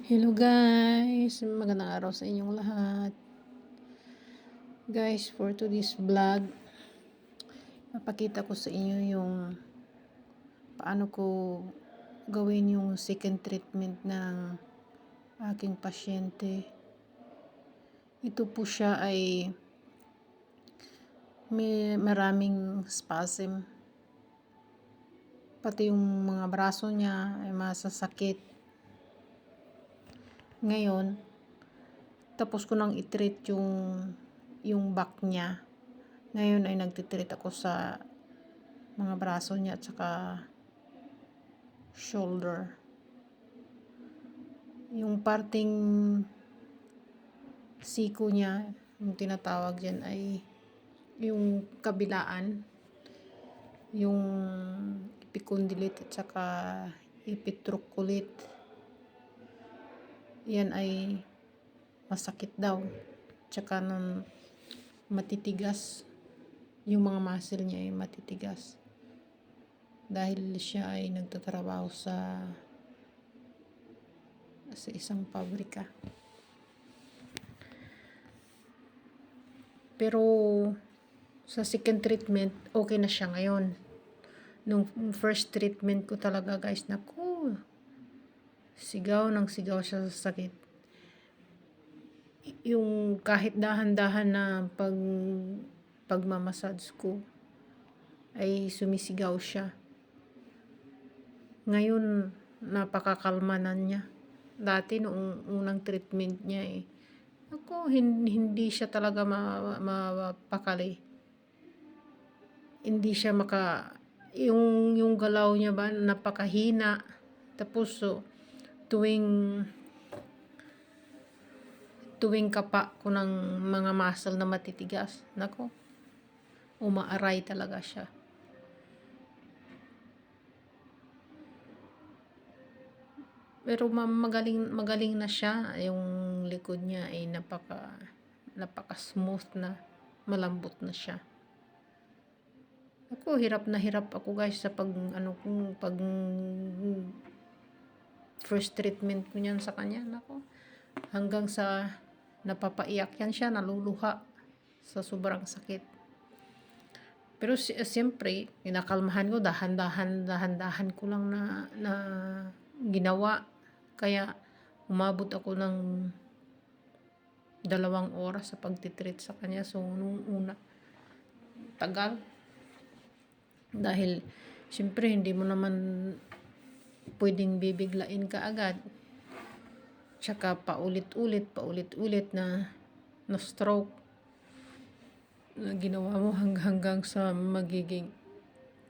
Hello guys! Magandang araw sa inyong lahat. Guys, for today's vlog, papakita ko sa inyo yung paano ko gawin yung second treatment ng aking pasyente. Ito po siya ay may maraming spasm. Pati yung mga braso niya ay masasakit. Ngayon, tapos ko nang i-treat yung back niya. Ngayon ay nagtitreat ako sa mga braso niya at saka shoulder. Yung parting siko niya, yung tinatawag dyan ay yung kabilaan, yung epicondylate at saka epitrochleate. Yan ay masakit daw. Tsaka nang matitigas. Yung mga muscle niya ay matitigas. Dahil siya ay nagtatrabaho sa isang pabrika. Pero sa second treatment, okay na siya ngayon. Nung first treatment ko talaga guys, naku, sigaw ng sigaw siya sa sakit. Yung kahit dahan-dahan na pagmamassage ko, ay sumisigaw siya. Ngayon, napakakalmanan niya. Dati noong unang treatment niya ako, hindi siya talaga mapakali. Hindi siya yung galaw niya ba, napakahina. Tapos tuwing kapa ko ng mga muscle na matitigas, nako, umaaray talaga siya. Pero magaling na siya. Yung likod niya ay napaka smooth na, malambot na siya. Ako, hirap na hirap ako guys sa pag first treatment ko niyan sa kanya. Nako, hanggang sa napapaiyak yan siya, naluluha sa sobrang sakit. Pero siyempre, kinakalmahan ko, dahan-dahan ko lang na ginawa. Kaya umabot ako ng 2 oras sa pagtitreat sa kanya. So, nung una, tagal. Dahil, siyempre, hindi mo naman pwedeng bibiglain ka agad. Tsaka paulit-ulit na stroke na ginawa mo hanggang sa magiging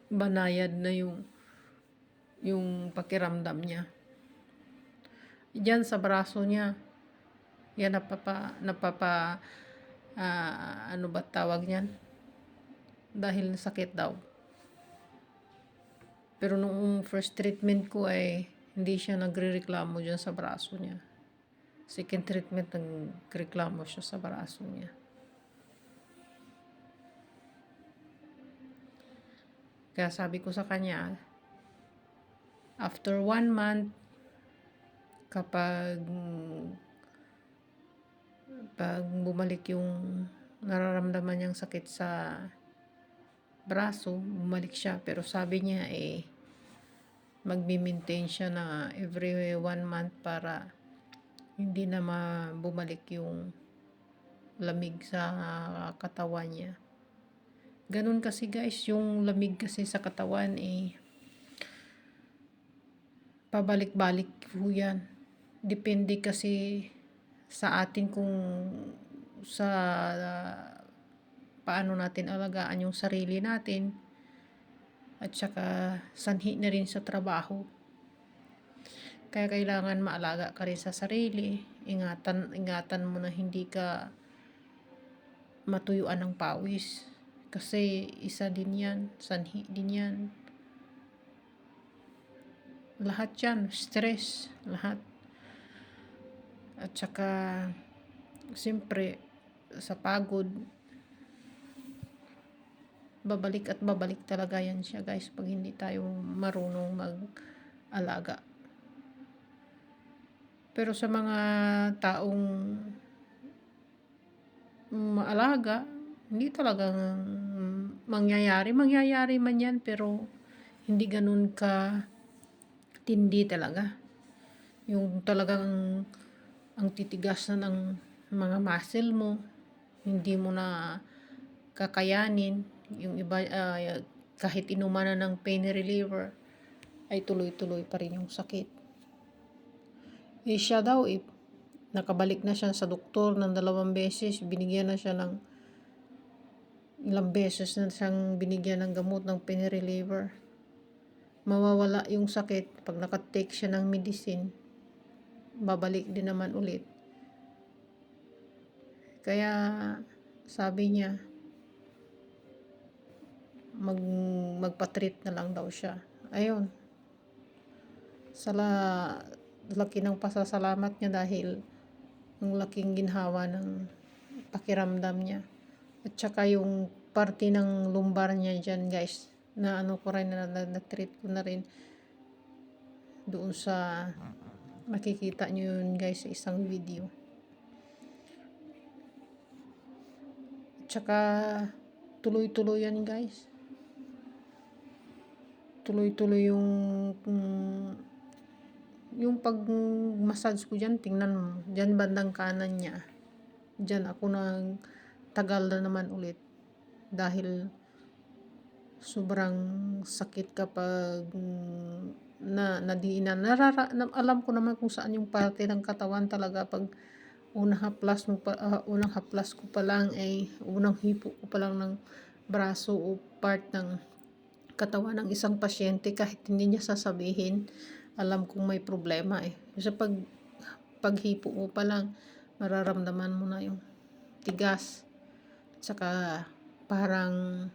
banayad na yung pakiramdam niya. Diyan sa braso niya, yan ano ba tawag niyan? Dahil sakit daw. Pero nung first treatment ko ay hindi siya nagrereklamo diyan sa braso niya. Second treatment, nagreklamo siya sa braso niya. Kaya sabi ko sa kanya, after 1 month, kapag bumalik yung nararamdaman niyang sakit sa braso, bumalik siya. Pero sabi niya magmi-maintain siya na every 1 month para hindi na bumalik yung lamig sa katawan niya. Ganun kasi guys, yung lamig kasi sa katawan pabalik-balik po yan. Depende kasi sa atin kung sa paano natin alagaan yung sarili natin at saka sanhi na rin sa trabaho. Kaya kailangan maalaga ka rin sa sarili. Ingatan mo na hindi ka matuyuan ng pawis. Kasi isa din yan, sanhi din yan. Lahat yan, stress, lahat. At saka, siyempre, sa pagod, babalik at babalik talaga yan siya guys pag hindi tayo marunong mag-alaga. Pero sa mga taong maalaga, hindi talagang mangyayari. Mangyayari man yan, pero hindi ganun ka tindi talaga. Yung talagang ang titigas na ng mga muscle mo, hindi mo na kakayanin. Yung iba, kahit inuman na ng pain reliever, ay tuloy-tuloy pa rin yung sakit. Siya daw, nakabalik na siya sa doktor ng 2 beses, binigyan na siya ng ilang beses na siyang binigyan ng gamot ng pain reliever. Mawawala yung sakit pag nakatake siya ng medicine, babalik din naman ulit. Kaya sabi niya, magpa-treat na lang daw siya. Ayun, laki ng pasasalamat niya dahil ang laking ginhawa ng pakiramdam niya. At saka yung parte ng lumbar niya dyan, guys, na ko rin, na-treat ko na rin doon sa, makikita nyo yun, guys, sa isang video. At saka tuloy-tuloy yan, guys. Tuloy-tuloy yung pag-massage ko dyan. Tingnan mo, dyan bandang kanan niya, dyan ako nang tagal na naman ulit dahil sobrang sakit kapag alam ko naman kung saan yung parte ng katawan talaga. Pag unang haplas ko pa lang, unang hipo ko pa lang ng braso o part ng katawan ng isang pasyente, kahit hindi niya sasabihin, alam kong may problema. Kasi paghipo mo pa lang, mararamdaman mo na yung tigas, saka parang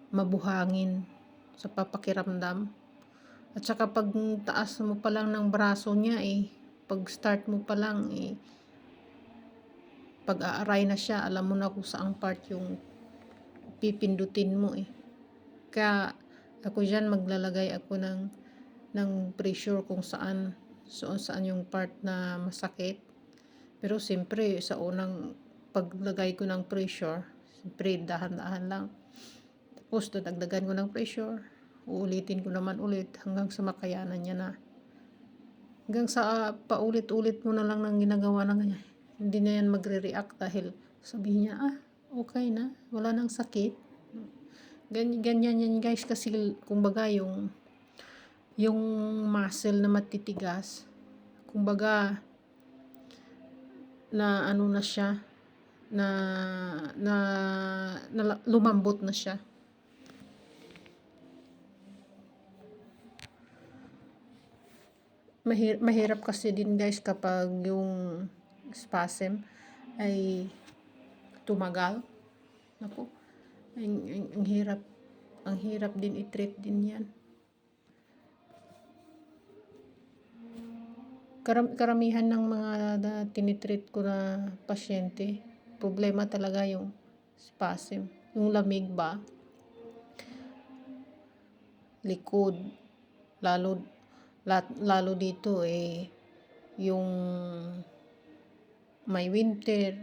mabuhangin sa papakiramdam. At saka pag taas mo pa lang ng braso niya, pag start mo pa lang, pag aaray na siya, alam mo na kung saang part yung pipindutin mo. Kaya ako dyan, maglalagay ako ng pressure kung saan yung part na masakit. Pero siyempre, sa unang paglagay ko ng pressure, siyempre dahan-dahan lang. Tapos dadagdagan ko ng pressure, uulitin ko naman ulit hanggang sa makayanan niya na. Hanggang sa paulit-ulit mo na lang ng ginagawa na ganyan. Hindi na yan magre-react dahil sabihin niya, okay na, wala nang sakit. Ganyan yan, guys, kasi kumbaga yung muscle na matitigas, kumbaga na na siya, na lumambot na siya. Mahirap kasi din, guys, kapag yung spasm ay tumagal. Naku, ang hirap din i-treat din yan. Karamihan ng mga tinitreat ko na pasyente, problema talaga yung spasm, yung lamig ba, likod, lalo dito yung may winter.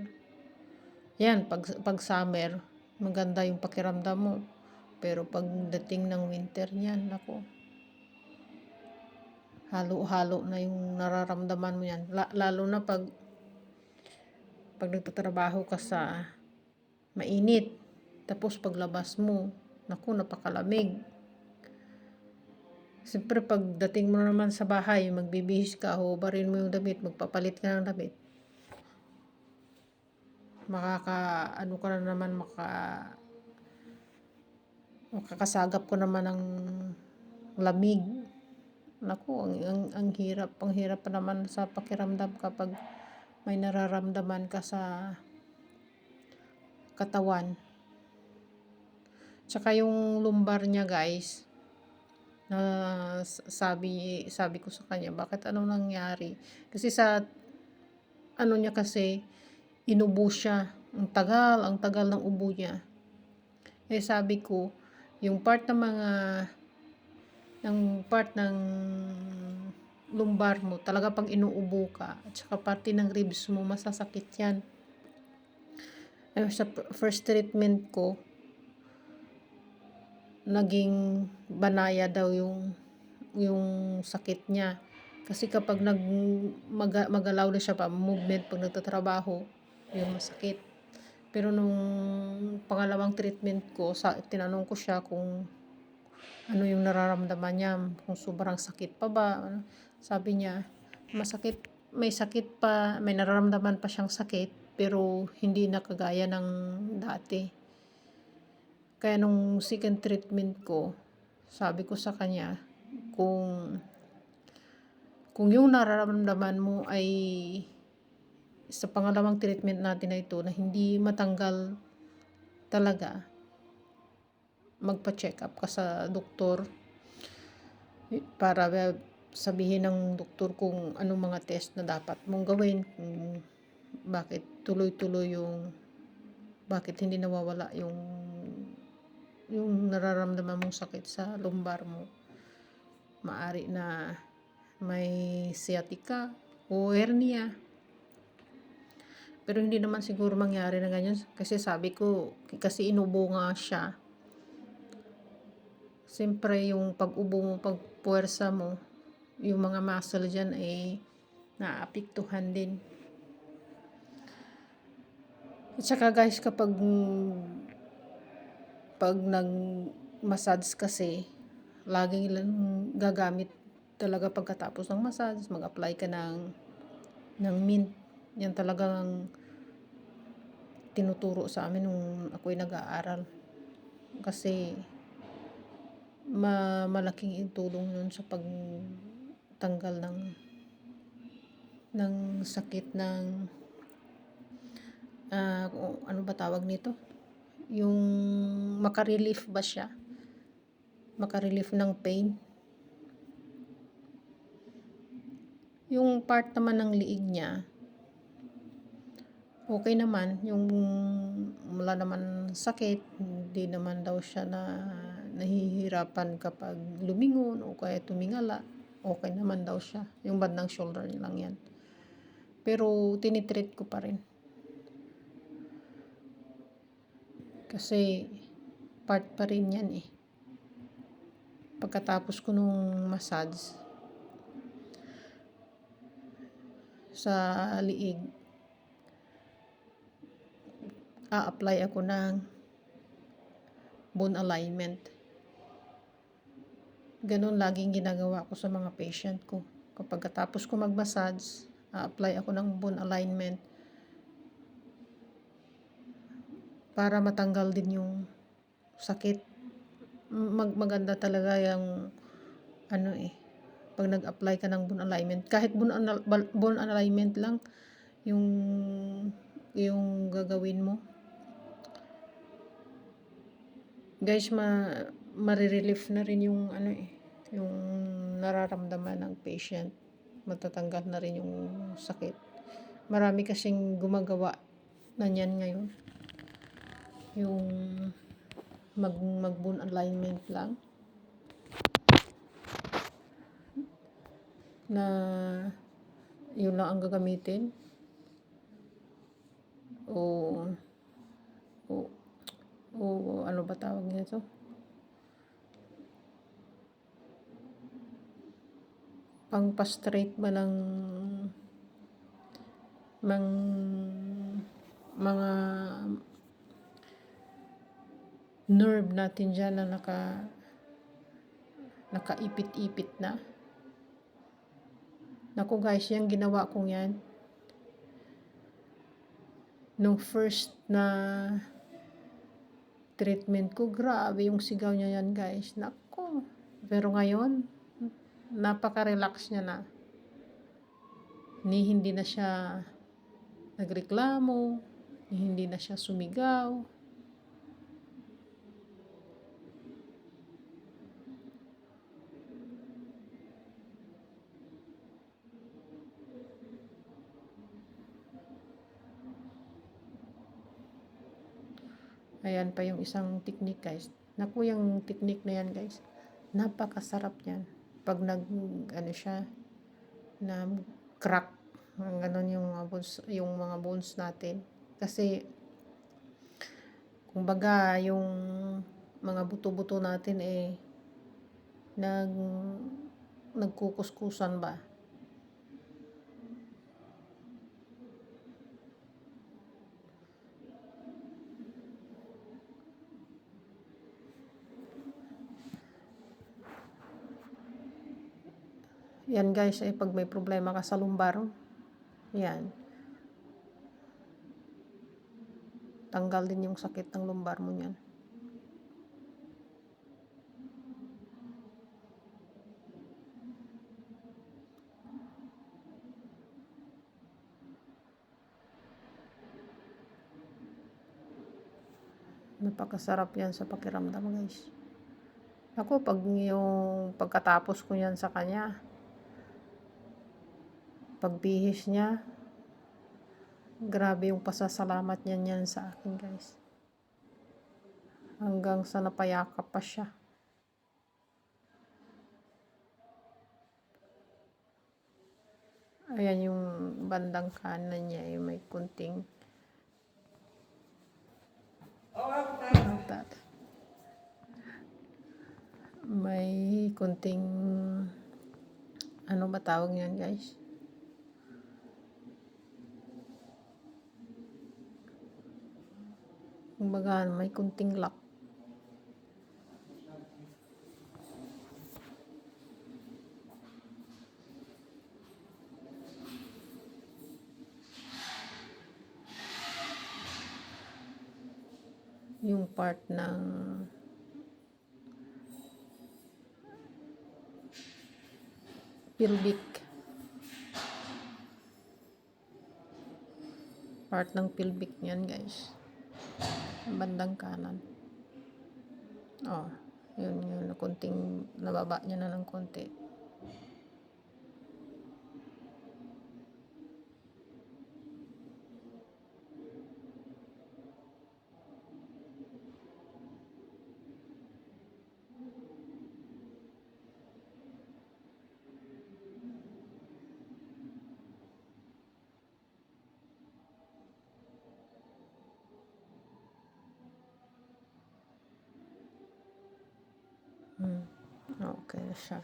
Yan, pag summer, maganda yung pakiramdam mo. Pero pag dating ng winter niyan, nako, halo-halo na yung nararamdaman mo yan. Lalo na pag nagtatrabaho ka sa mainit. Tapos paglabas mo, naku, napakalamig. Siyempre pag dating mo naman sa bahay, magbibihis ka, hubarin mo yung damit, magpapalit ka ng damit. Makakasagap ko naman ng lamig. Naku, ang hirap pa naman sa pakiramdam kapag may nararamdaman ka sa katawan. Tsaka yung lumbar niya, guys, na sabi ko sa kanya, bakit anong nangyari? Kasi sa niya kasi, inubo siya. Ang tagal ng ubo niya. Sabi ko, yung part ng lumbar mo. Talaga pag inuubo ka, at saka pati ng ribs mo, masasakit yan. Sa first treatment ko, naging banaya daw yung sakit niya. Kasi kapag magalaw na siya pa, movement pag nagtatrabaho, yung masakit. Pero nung pangalawang treatment ko, tinanong ko siya kung ano yung nararamdaman niya, kung sobrang sakit pa ba. Sabi niya, may sakit pa, may nararamdaman pa siyang sakit, pero hindi na kagaya ng dati. Kaya nung second treatment ko, sabi ko sa kanya, kung yung nararamdaman mo ay sa pangalawang treatment natin na ito na hindi matanggal talaga, magpa-check up ka sa doktor para sabihin ng doktor kung anong mga test na dapat mong gawin, kung bakit tuloy-tuloy bakit hindi nawawala yung nararamdaman mong sakit sa lumbar mo. Maari na may sciatica o hernia. Pero hindi naman siguro mangyari na ganyan, kasi sabi ko, kasi inubo nga siya. Siyempre yung pag-ubo mo, pag-puwersa mo, yung mga muscle dyan ay naapektuhan din. At saka guys, kapag nag-massage kasi, laging lang gagamit talaga pagkatapos ng massage, mag-apply ka ng mint. Yan talagang tinuturo sa amin nung ako'y nag-aaral. Kasi malaking tulong yun sa pagtanggal ng sakit ng ano ba tawag nito? Yung makarelief ba siya? Makarelief ng pain. Yung part naman ng liig niya, okay naman. Yung wala naman sakit, hindi naman daw siya nahihirapan kapag lumingon o kaya tumingala. Okay naman daw siya. Yung bandang shoulder niya lang yan. Pero tinitreat ko pa rin. Kasi part pa rin yan eh. Pagkatapos ko nung massage sa liig, a-apply ako ng bone alignment. Ganun laging ginagawa ko sa mga patient ko. Kapag katapos ko mag-massage, a-apply ako ng bone alignment para matanggal din yung sakit. Maganda talaga yung pag nag-apply ka ng bone alignment, kahit bone alignment lang yung gagawin mo, guys, marirelief na rin yung yung nararamdaman ng patient. Matatanggal na rin yung sakit. Marami kasing gumagawa na yan ngayon, yung mag-bone alignment lang na yun lang ang gagamitin o ano ba tawag nito, pang-pastrate ba ng mga nerve natin dyan na nakaipit-ipit na. Naku guys, yung ginawa kong yan nung first na treatment ko, grabe yung sigaw niya yan guys. Naku, pero ngayon napaka-relax niya na. Hindi na siya nagreklamo, hindi na siya sumigaw. Ayan pa yung isang technique guys. Naku, yung technique na yan guys, napakasarap yan. Pag na crack. Ganon yung mga bones natin. Kasi, kumbaga, yung mga buto-buto natin nag, nagkukuskusan ba. Yan guys, pag may problema ka sa lumbar, yan. Tanggal din yung sakit ng lumbar mo yan. Napakasarap yan sa pakiramdam guys. Ako, pag yung pagkatapos ko yan sa kanya, pagbihis niya, grabe yung pasasalamat niya yan sa akin guys. Hanggang sa napayakap pa siya. Ayan yung bandang kanan niya, may kunting may kunting ano ba tawag niyan guys? Kumbaga, may kunting lock. Yung part ng pelvic. Part ng pelvic niyan guys. Bandang kanan. Oh, yun, kunting nababa niya na ng konti. Okay na siya.